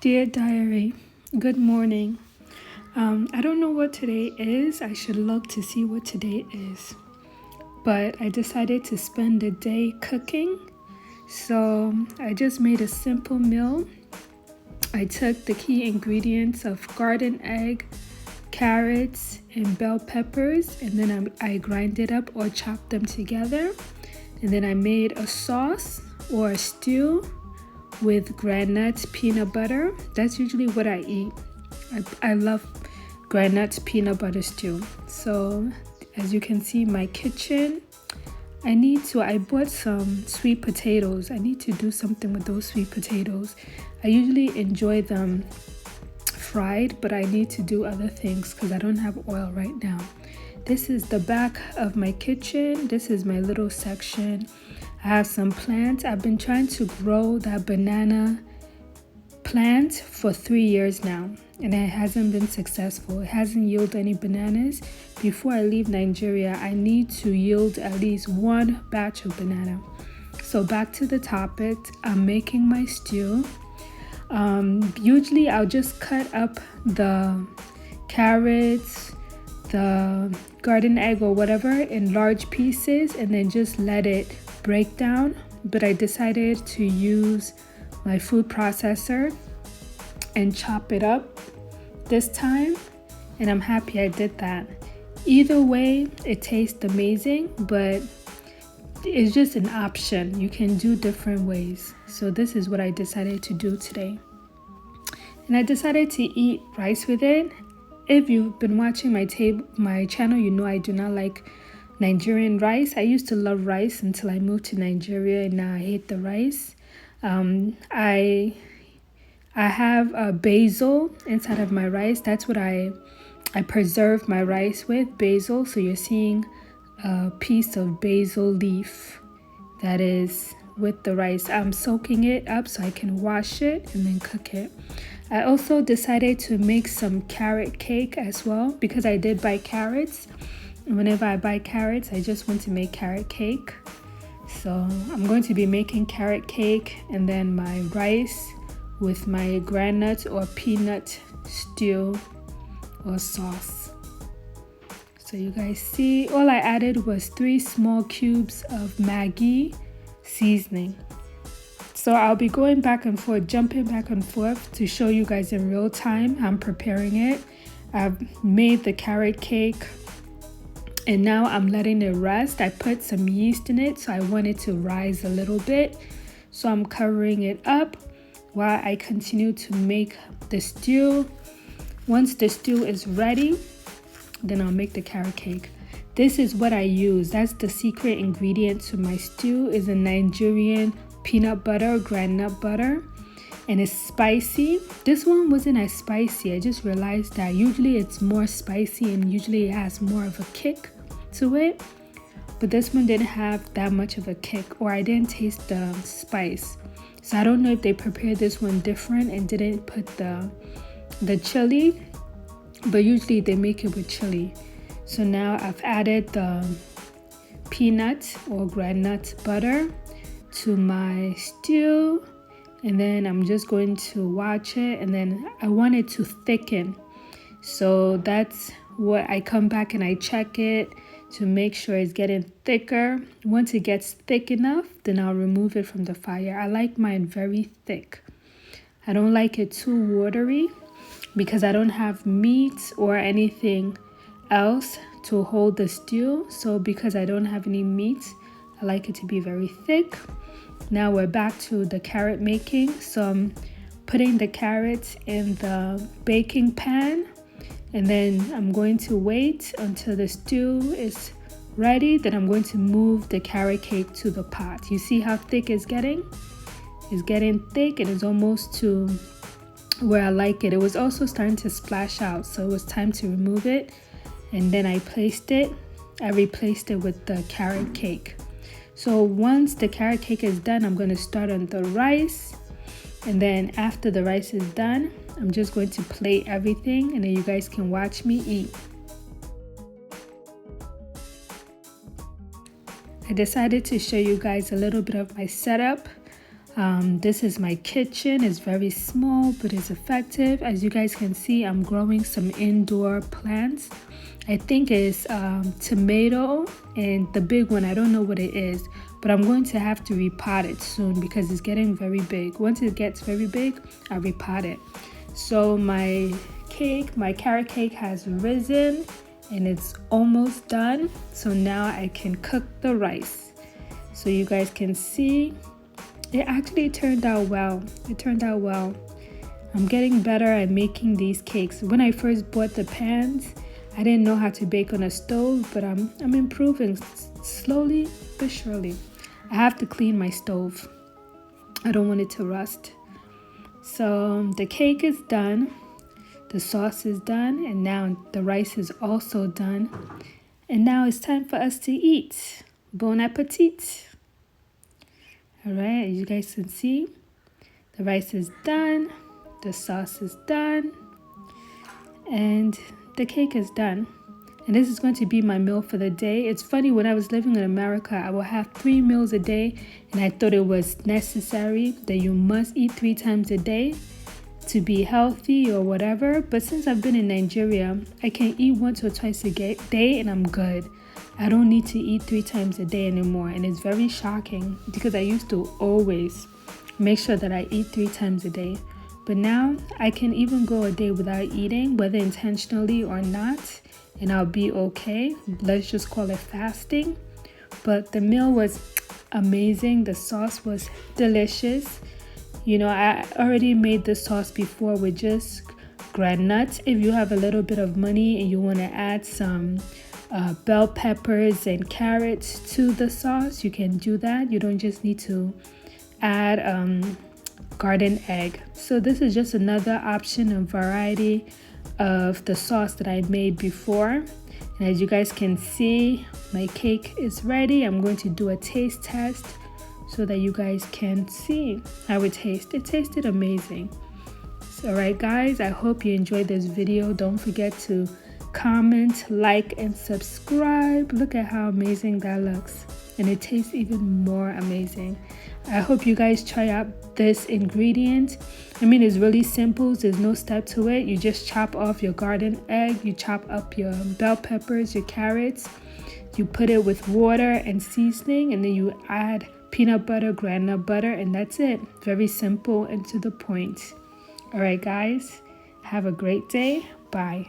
Dear Diary, good morning. I don't know what today is. I should look to see what today is. But I decided to spend the day cooking. So I just made a simple meal. I took the key ingredients of garden egg, carrots, and bell peppers, and then I grind it up or chop them together. And then I made a sauce or a stew with granite peanut butter. That's usually what I eat. I love granite peanut butter stew. So as you can see, my kitchen, I bought some sweet potatoes. I need to do something with those sweet potatoes. I usually enjoy them fried, but I need to do other things because I don't have oil right now. This is the back of my kitchen. This is my little section. I have some plants. I've been trying to grow that banana plant for 3 years now, and it hasn't been successful. It hasn't yielded any bananas. Before I leave Nigeria, I need to yield at least one batch of banana. So back to the topic, I'm making my stew. Usually I'll just cut up the carrots, the garden egg or whatever in large pieces and then just let it break down. But I decided to use my food processor and chop it up this time, and I'm happy I did that. Either way, it tastes amazing, but it's just an option. You can do different ways. So this is what I decided to do today. And I decided to eat rice with it. If you've been watching my channel, you know I do not like Nigerian rice. I used to love rice until I moved to Nigeria, and now I hate the rice. I have a basil inside of my rice. That's what I preserve my rice with, basil. So you're seeing a piece of basil leaf that is with the rice. I'm soaking it up so I can wash it and then cook it. I also decided to make some carrot cake as well because I did buy carrots. Whenever I buy carrots, I just want to make carrot cake. So I'm going to be making carrot cake and then my rice with my granite or peanut stew or sauce. So you guys see, all I added was 3 small cubes of Maggi seasoning. So I'll be going back and forth, jumping back and forth to show you guys in real time. I'm preparing it. I've made the carrot cake and now I'm letting it rest. I put some yeast in it, so I want it to rise a little bit. So I'm covering it up while I continue to make the stew. Once the stew is ready, then I'll make the carrot cake. This is what I use. That's the secret ingredient to my stew, is a Nigerian peanut butter, granite butter, and it's spicy. This one wasn't as spicy. I just realized that usually it's more spicy and usually it has more of a kick to it, but this one didn't have that much of a kick, or I didn't taste the spice. So I don't know if they prepared this one different and didn't put the chili, but usually they make it with chili. So now I've added the peanut or granite butter to my stew, and then I'm just going to watch it, and then I want it to thicken. So that's what I come back and I check it to make sure it's getting thicker. Once it gets thick enough, then I'll remove it from the fire. I like mine very thick. I don't like it too watery because I don't have meat or anything else to hold the stew. So because I don't have any meat, I like it to be very thick. Now we're back to the carrot making. So I'm putting the carrots in the baking pan, and then I'm going to wait until the stew is ready. Then I'm going to move the carrot cake to the pot. You see how thick it's getting? It's getting thick and it's almost to where I like it. It was also starting to splash out, so it was time to remove it. And then I replaced it with the carrot cake. So once the carrot cake is done, I'm going to start on the rice. And then after the rice is done, I'm just going to plate everything and then you guys can watch me eat. I decided to show you guys a little bit of my setup. This is my kitchen. It's very small, but it's effective. As you guys can see, I'm growing some indoor plants. I think it's tomato, and the big one, I don't know what it is, but I'm going to have to repot it soon because it's getting very big. Once it gets very big, I'll repot it. So my carrot cake has risen and it's almost done. So now I can cook the rice. So you guys can see, it actually turned out well. It turned out well. I'm getting better at making these cakes. When I first bought the pans, I didn't know how to bake on a stove, but I'm improving slowly but surely. I have to clean my stove. I don't want it to rust. So the cake is done. The sauce is done, and now the rice is also done. And now it's time for us to eat. Bon appetit. All right, as you guys can see, the rice is done, the sauce is done, and the cake is done. And this is going to be my meal for the day. It's funny, when I was living in America, I will have 3 meals a day, and I thought it was necessary that you must eat 3 times a day to be healthy or whatever. But since I've been in Nigeria, I can eat 1 or 2 a day and I'm good. I don't need to eat 3 times a day anymore, and it's very shocking because I used to always make sure that I eat 3 times a day. But now I can even go a day without eating, whether intentionally or not, and I'll be okay. Let's just call it fasting. But the meal was amazing. The sauce was delicious. You know, I already made the sauce before with just ground nuts. If you have a little bit of money and you want to add some bell peppers and carrots to the sauce, you can do that. You don't just need to add garden egg. So this is just another option and variety of the sauce that I made before. And as you guys can see, my cake is ready. I'm going to do a taste test so that you guys can see how it tastes. It tasted amazing. So, all right guys, I hope you enjoyed this video. Don't forget to comment, like, and subscribe. Look at how amazing that looks, and it tastes even more amazing. I hope you guys try out this ingredient. I mean, it's really simple. There's no step to it. You just chop off your garden egg, you chop up your bell peppers, your carrots, you put it with water and seasoning, and then you add peanut butter, ground nut butter, and that's it. Very simple and to the point. All right guys, have a great day. Bye.